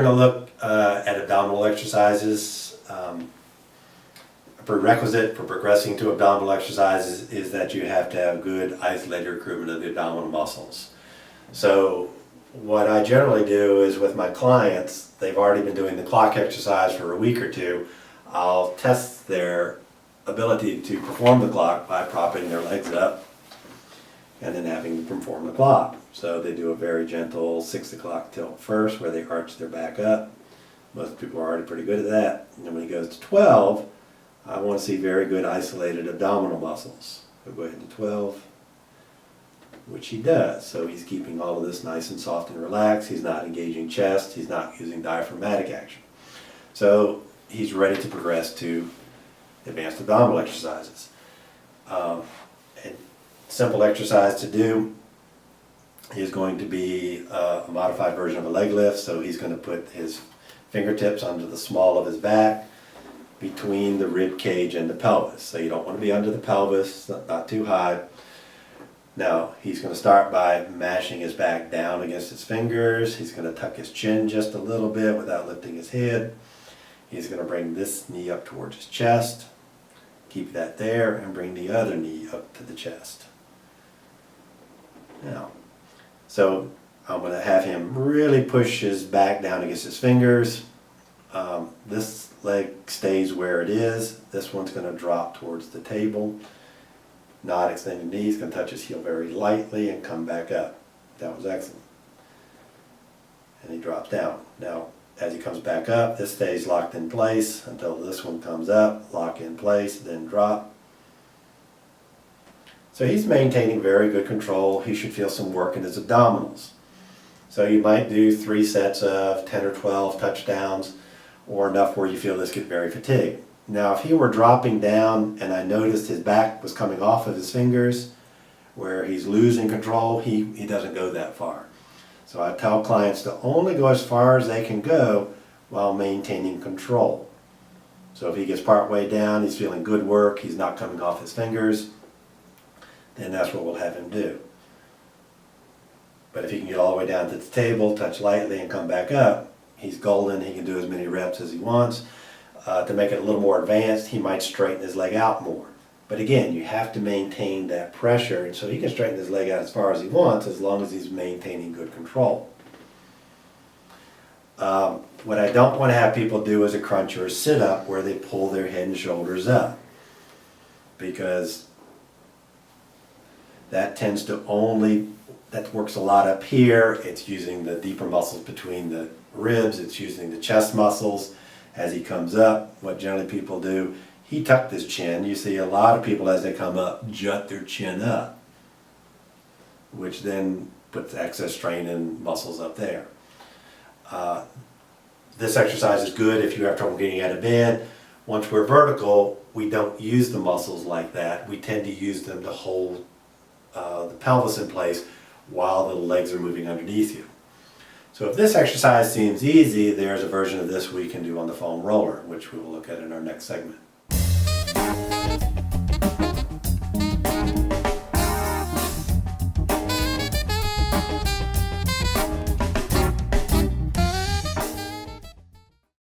to look at abdominal exercises. A prerequisite for progressing to abdominal exercises is that you have to have good isolated recruitment of the abdominal muscles. So what I generally do is with my clients, they've already been doing the clock exercise for a week or two, I'll test their ability to perform the clock by propping their legs up and then having them perform the clock. So they do a very gentle 6 o'clock tilt first where they arch their back up. Most people are already pretty good at that. And then when he goes to 12, I want to see very good isolated abdominal muscles. So go ahead to 12, which he does. So he's keeping all of this nice and soft and relaxed. He's not engaging chest. He's not using diaphragmatic action. So he's ready to progress to advanced abdominal exercises. A simple exercise to do is going to be a modified version of a leg lift. So he's going to put his fingertips under the small of his back between the rib cage and the pelvis. So you don't want to be under the pelvis, not too high. Now he's going to start by mashing his back down against his fingers. He's going to tuck his chin just a little bit without lifting his head. He's going to bring this knee up towards his chest. Keep that there and bring the other knee up to the chest. Now, so I'm going to have him really push his back down against his fingers. This leg stays where it is. This one's going to drop towards the table. Not extending knee. He's going to touch his heel very lightly and come back up. That was excellent. And he drops down. Now, as he comes back up, this stays locked in place until this one comes up, lock in place, then drop. So he's maintaining very good control. He should feel some work in his abdominals. So you might do 3 sets of 10 or 12 touchdowns, or enough where you feel this get very fatigued. Now if he were dropping down and I noticed his back was coming off of his fingers, where he's losing control, he doesn't go that far. So I tell clients to only go as far as they can go while maintaining control. So if he gets part way down, he's feeling good work, he's not coming off his fingers, then that's what we'll have him do. But if he can get all the way down to the table, touch lightly and come back up, he's golden. He can do as many reps as he wants. To make it a little more advanced, he might straighten his leg out more. But again, you have to maintain that pressure, and so he can straighten his leg out as far as he wants as long as he's maintaining good control. What I don't want to have people do is a crunch or a sit-up where they pull their head and shoulders up, because that tends to that works a lot up here. It's using the deeper muscles between the ribs, it's using the chest muscles. As he comes up, what generally people do, he tucked his chin. You see a lot of people as they come up jut their chin up, which then puts excess strain in muscles up there. This exercise is good if you have trouble getting out of bed. Once we're vertical, we don't use the muscles like that. We tend to use them to hold the pelvis in place while the legs are moving underneath you. So if this exercise seems easy, there's a version of this we can do on the foam roller, which we will look at in our next segment.